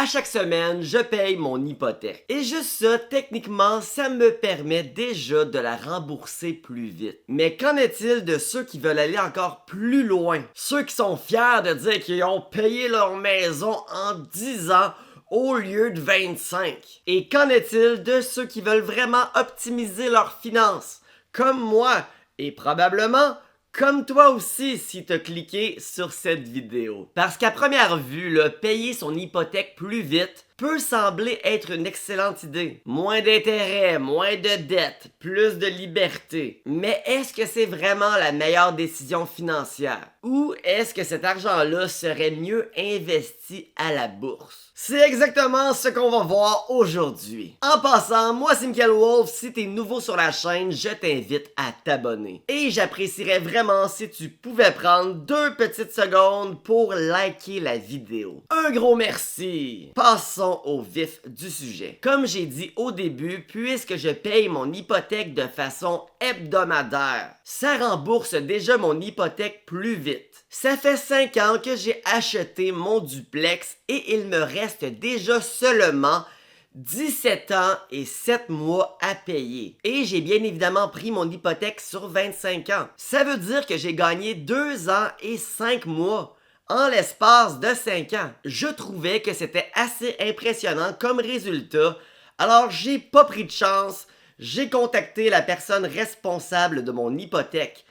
À chaque semaine, je paye mon hypothèque. Et juste ça, techniquement, ça me permet déjà de la rembourser plus vite. Mais qu'en est-il de ceux qui veulent aller encore plus loin? Ceux qui sont fiers de dire qu'ils ont payé leur maison en 10 ans au lieu de 25. Et qu'en est-il de ceux qui veulent vraiment optimiser leurs finances? Comme moi, et probablement comme toi aussi si tu as cliqué sur cette vidéo. Parce qu'à première vue, payer son hypothèque plus vite peut sembler être une excellente idée. Moins d'intérêts, moins de dettes, plus de liberté. Mais est-ce que c'est vraiment la meilleure décision financière? Ou est-ce que cet argent-là serait mieux investi à la bourse? C'est exactement ce qu'on va voir aujourd'hui. En passant, moi c'est Michael Wolf, si t'es nouveau sur la chaîne, je t'invite à t'abonner. Et j'apprécierais vraiment si tu pouvais prendre 2 petites secondes pour liker la vidéo. Un gros merci! Passons au vif du sujet. Comme j'ai dit au début, puisque je paye mon hypothèque de façon hebdomadaire, ça rembourse déjà mon hypothèque plus vite. Ça fait 5 ans que j'ai acheté mon duplex et il me reste déjà seulement 17 ans et 7 mois à payer. Et j'ai bien évidemment pris mon hypothèque sur 25 ans. Ça veut dire que j'ai gagné 2 ans et 5 mois en l'espace de 5 ans. Je trouvais que c'était assez impressionnant comme résultat, alors j'ai pas pris de chance, j'ai contacté la personne responsable de mon hypothèque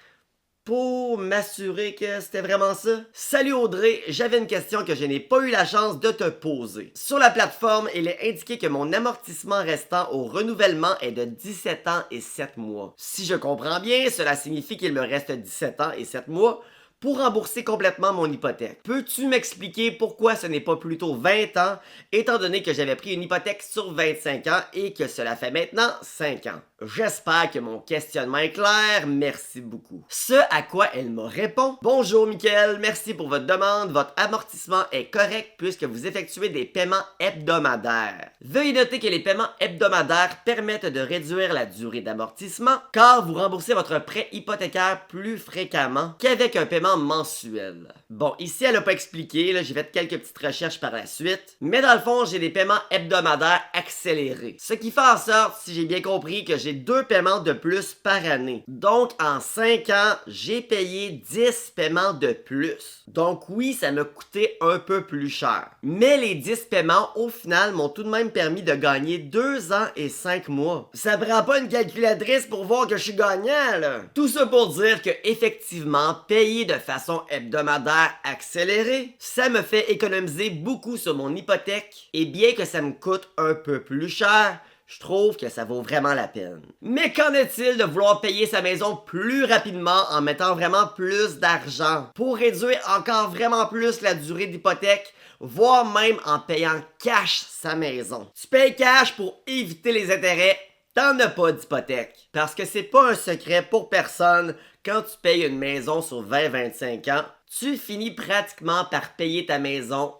pour m'assurer que c'était vraiment ça. Salut Audrey, j'avais une question que je n'ai pas eu la chance de te poser. Sur la plateforme, il est indiqué que mon amortissement restant au renouvellement est de 17 ans et 7 mois. Si je comprends bien, cela signifie qu'il me reste 17 ans et 7 mois pour rembourser complètement mon hypothèque. Peux-tu m'expliquer pourquoi ce n'est pas plutôt 20 ans, étant donné que j'avais pris une hypothèque sur 25 ans et que cela fait maintenant 5 ans? J'espère que mon questionnement est clair, merci beaucoup. Ce à quoi elle me répond: bonjour Mickaël, merci pour votre demande, votre amortissement est correct puisque vous effectuez des paiements hebdomadaires. Veuillez noter que les paiements hebdomadaires permettent de réduire la durée d'amortissement car vous remboursez votre prêt hypothécaire plus fréquemment qu'avec un paiement mensuel. Bon, ici elle n'a pas expliqué, j'ai fait quelques petites recherches par la suite, mais dans le fond j'ai des paiements hebdomadaires accélérés. Ce qui fait en sorte, si j'ai bien compris, que j'ai 2 paiements de plus par année. Donc en 5 ans, j'ai payé 10 paiements de plus. Donc oui, ça m'a coûté un peu plus cher. Mais les 10 paiements, au final, m'ont tout de même permis de gagner 2 ans et 5 mois. Ça prend pas une calculatrice pour voir que je suis gagnant, là. Tout ça pour dire que effectivement, payer de façon hebdomadaire accélérée, ça me fait économiser beaucoup sur mon hypothèque. Et bien que ça me coûte un peu plus cher, je trouve que ça vaut vraiment la peine. Mais qu'en est-il de vouloir payer sa maison plus rapidement en mettant vraiment plus d'argent pour réduire encore vraiment plus la durée d'hypothèque, voire même en payant cash sa maison? Tu payes cash pour éviter les intérêts, t'en as pas d'hypothèque. Parce que c'est pas un secret pour personne, quand tu payes une maison sur 20-25 ans, tu finis pratiquement par payer ta maison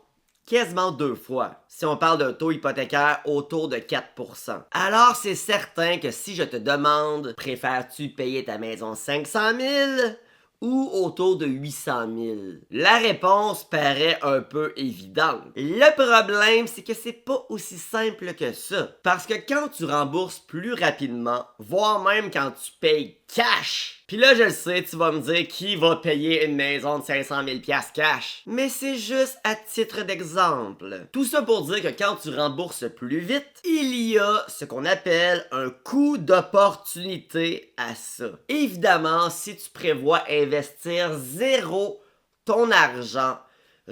quasiment 2 fois, si on parle d'un taux hypothécaire autour de 4%. Alors c'est certain que si je te demande, préfères-tu payer ta maison 500 000 ou autour de 800 000? La réponse paraît un peu évidente. Le problème, c'est que c'est pas aussi simple que ça. Parce que quand tu rembourses plus rapidement, voire même quand tu payes cash, puis là je le sais, tu vas me dire qui va payer une maison de 500 000 $ cash. Mais c'est juste à titre d'exemple. Tout ça pour dire que quand tu rembourses plus vite, il y a ce qu'on appelle un coût d'opportunité à ça. Évidemment, si tu prévois investir zéro ton argent,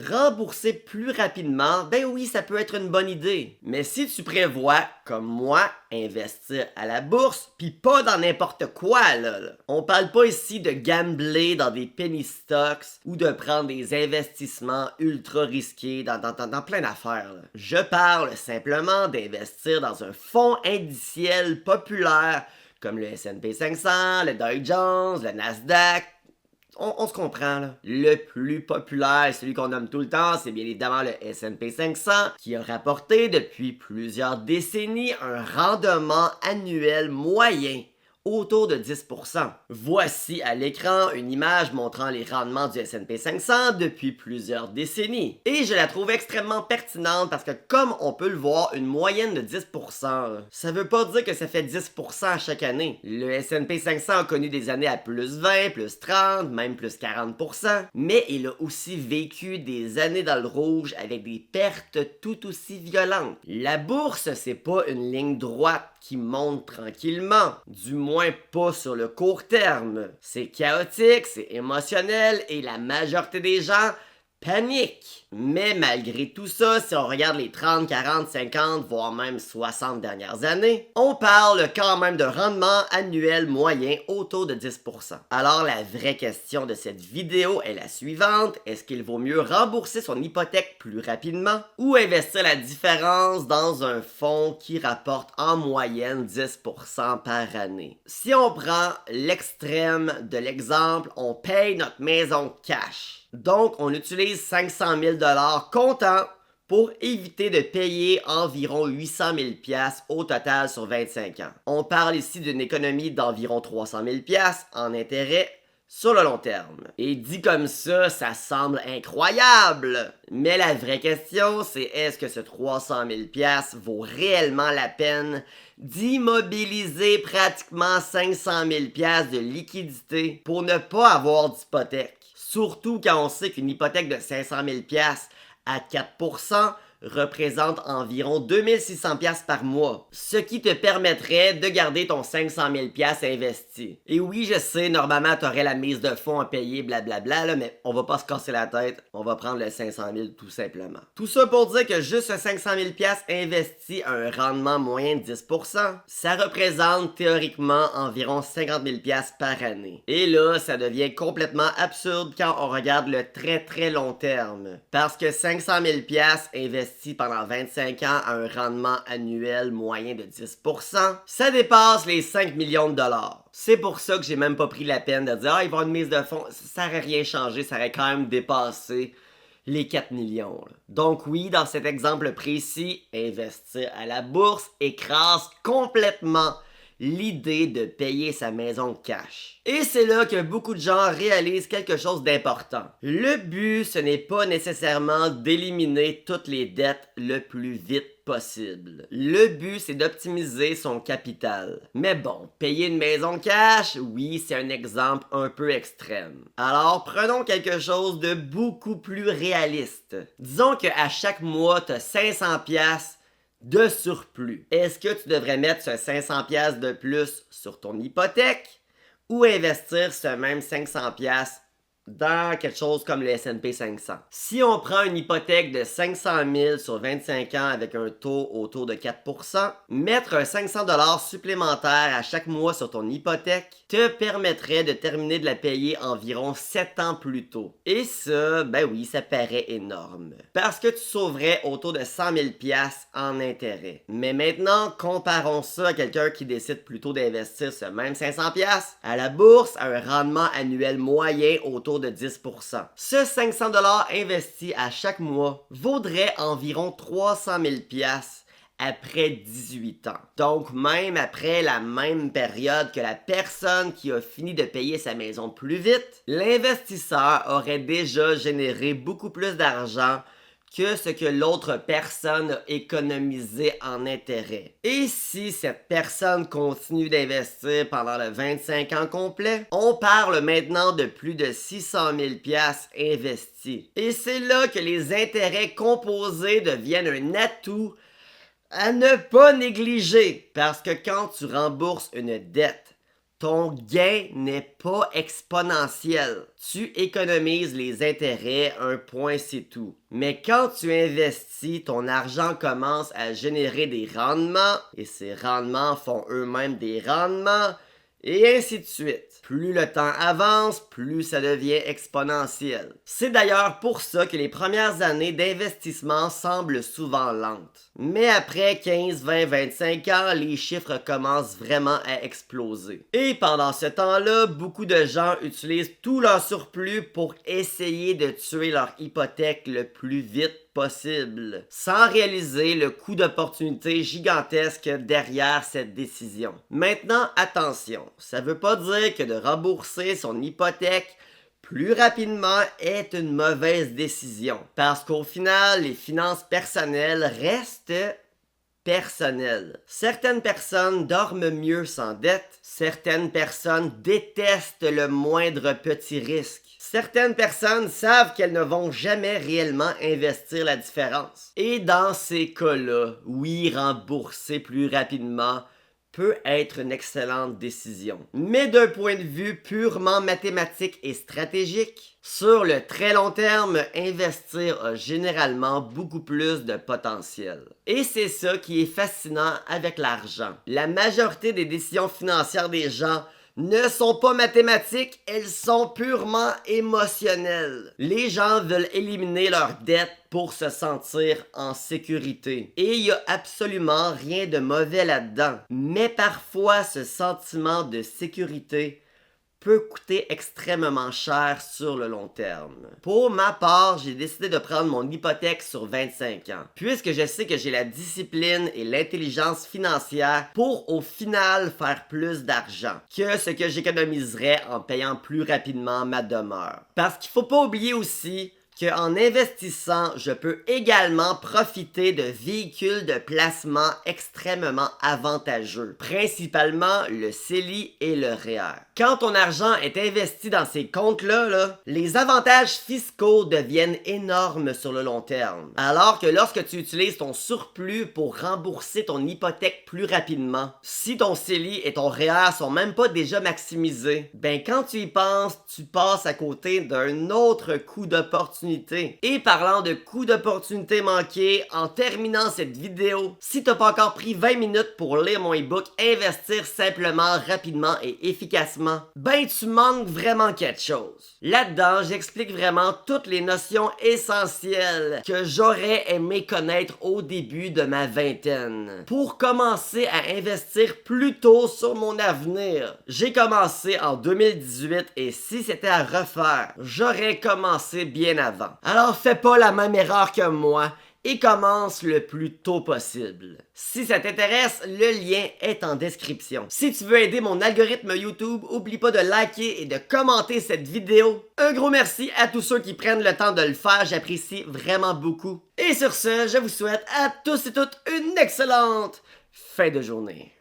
rembourser plus rapidement, ben oui, ça peut être une bonne idée. Mais si tu prévois, comme moi, investir à la bourse, pis pas dans n'importe quoi, là. On parle pas ici de gambler dans des penny stocks ou de prendre des investissements ultra risqués dans plein d'affaires, là. Je parle simplement d'investir dans un fonds indiciel populaire comme le S&P 500, le Dow Jones, le Nasdaq. On se comprend, là. Le plus populaire, celui qu'on nomme tout le temps, c'est bien évidemment le S&P 500, qui a rapporté depuis plusieurs décennies un rendement annuel moyen autour de 10%. Voici à l'écran une image montrant les rendements du S&P 500 depuis plusieurs décennies. Et je la trouve extrêmement pertinente parce que comme on peut le voir, une moyenne de 10%, ça veut pas dire que ça fait 10% à chaque année. Le S&P 500 a connu des années à plus 20, plus 30, même plus 40%, mais il a aussi vécu des années dans le rouge avec des pertes tout aussi violentes. La bourse, c'est pas une ligne droite qui monte tranquillement, du moins pas sur le court terme. C'est chaotique, c'est émotionnel et la majorité des gens paniquent. Mais malgré tout ça, si on regarde les 30, 40, 50, voire même 60 dernières années, on parle quand même d'un rendement annuel moyen autour de 10%. Alors la vraie question de cette vidéo est la suivante. Est-ce qu'il vaut mieux rembourser son hypothèque plus rapidement ou investir la différence dans un fonds qui rapporte en moyenne 10% par année? Si on prend l'extrême de l'exemple, on paye notre maison cash. Donc, on utilise 500 000 $ comptant pour éviter de payer environ 800 000 $ au total sur 25 ans. On parle ici d'une économie d'environ 300 000 $ en intérêt sur le long terme. Et dit comme ça semble incroyable. Mais la vraie question, c'est est-ce que ce 300 000 $ vaut réellement la peine d'immobiliser pratiquement 500 000 $ de liquidité pour ne pas avoir d'hypothèque? Surtout quand on sait qu'une hypothèque de 500 000 $ à 4% représente environ 2600 $ par mois, ce qui te permettrait de garder ton 500 000 $ investi. Et oui, je sais, normalement, tu aurais la mise de fonds à payer, blablabla, là, mais on va pas se casser la tête, on va prendre le 500 000 tout simplement. Tout ça pour dire que juste ce 500 000 $ investi à un rendement moyen de 10%, ça représente théoriquement environ 50 000 $ par année. Et là, ça devient complètement absurde quand on regarde le très long terme. Parce que 500 000 $ investi pendant 25 ans à un rendement annuel moyen de 10%, ça dépasse les 5 millions de dollars. C'est pour ça que j'ai même pas pris la peine de dire « Ah, il va y avoir une mise de fonds », ça aurait rien changé, ça aurait quand même dépassé les 4 millions. Donc oui, dans cet exemple précis, investir à la bourse écrase complètement l'idée de payer sa maison cash. Et c'est là que beaucoup de gens réalisent quelque chose d'important. Le but, ce n'est pas nécessairement d'éliminer toutes les dettes le plus vite possible. Le but, c'est d'optimiser son capital. Mais bon, payer une maison cash, oui, c'est un exemple un peu extrême. Alors, prenons quelque chose de beaucoup plus réaliste. Disons qu'à chaque mois, tu as 500 $ de surplus. Est-ce que tu devrais mettre ce 500 $ de plus sur ton hypothèque ou investir ce même 500 $ dans quelque chose comme le S&P 500? Si on prend une hypothèque de 500 000 sur 25 ans avec un taux autour de 4%, mettre un 500 $ supplémentaire à chaque mois sur ton hypothèque te permettrait de terminer de la payer environ 7 ans plus tôt. Et ça, ben oui, ça paraît énorme. Parce que tu sauverais autour de 100 000 $ en intérêt. Mais maintenant, comparons ça à quelqu'un qui décide plutôt d'investir ce même 500 $ à la bourse à un rendement annuel moyen autour de 10%. Ce 500 $ investi à chaque mois vaudrait environ 300 000 $ après 18 ans. Donc même après la même période que la personne qui a fini de payer sa maison plus vite, l'investisseur aurait déjà généré beaucoup plus d'argent que ce que l'autre personne a économisé en intérêt. Et si cette personne continue d'investir pendant le 25 ans complet, on parle maintenant de plus de 600 000 $ investis. Et c'est là que les intérêts composés deviennent un atout à ne pas négliger. Parce que quand tu rembourses une dette, ton gain n'est pas exponentiel. Tu économises les intérêts, un point c'est tout. Mais quand tu investis, ton argent commence à générer des rendements, et ces rendements font eux-mêmes des rendements, et ainsi de suite. Plus le temps avance, plus ça devient exponentiel. C'est d'ailleurs pour ça que les premières années d'investissement semblent souvent lentes. Mais après 15, 20, 25 ans, les chiffres commencent vraiment à exploser. Et pendant ce temps-là, beaucoup de gens utilisent tout leur surplus pour essayer de tuer leur hypothèque le plus vite possible, sans réaliser le coût d'opportunité gigantesque derrière cette décision. Maintenant, attention, ça veut pas dire que de rembourser son hypothèque plus rapidement est une mauvaise décision, parce qu'au final, les finances personnelles restent personnelles. Certaines personnes dorment mieux sans dette, certaines personnes détestent le moindre petit risque. Certaines personnes savent qu'elles ne vont jamais réellement investir la différence. Et dans ces cas-là, oui, rembourser plus rapidement peut être une excellente décision. Mais d'un point de vue purement mathématique et stratégique, sur le très long terme, investir a généralement beaucoup plus de potentiel. Et c'est ça qui est fascinant avec l'argent. La majorité des décisions financières des gens ne sont pas mathématiques, elles sont purement émotionnelles. Les gens veulent éliminer leurs dettes pour se sentir en sécurité. Et il n'y a absolument rien de mauvais là-dedans. Mais parfois, ce sentiment de sécurité peut coûter extrêmement cher sur le long terme. Pour ma part, j'ai décidé de prendre mon hypothèque sur 25 ans, puisque je sais que j'ai la discipline et l'intelligence financière pour au final faire plus d'argent que ce que j'économiserais en payant plus rapidement ma demeure. Parce qu'il faut pas oublier aussi qu'en investissant, je peux également profiter de véhicules de placement extrêmement avantageux, principalement le CELI et le REER. Quand ton argent est investi dans ces comptes-là, les avantages fiscaux deviennent énormes sur le long terme. Alors que lorsque tu utilises ton surplus pour rembourser ton hypothèque plus rapidement, si ton CELI et ton REER sont même pas déjà maximisés, ben quand tu y penses, tu passes à côté d'un autre coût d'opportunité. Et parlant de coûts d'opportunité manqués, en terminant cette vidéo, si t'as pas encore pris 20 minutes pour lire mon ebook Investir simplement, rapidement et efficacement, ben tu manques vraiment quelque chose. Là-dedans, j'explique vraiment toutes les notions essentielles que j'aurais aimé connaître au début de ma vingtaine pour commencer à investir plus tôt sur mon avenir. J'ai commencé en 2018 et si c'était à refaire, j'aurais commencé bien avant. Alors fais pas la même erreur que moi et commence le plus tôt possible. Si ça t'intéresse, le lien est en description. Si tu veux aider mon algorithme YouTube, oublie pas de liker et de commenter cette vidéo. Un gros merci à tous ceux qui prennent le temps de le faire, j'apprécie vraiment beaucoup. Et sur ce, je vous souhaite à tous et toutes une excellente fin de journée.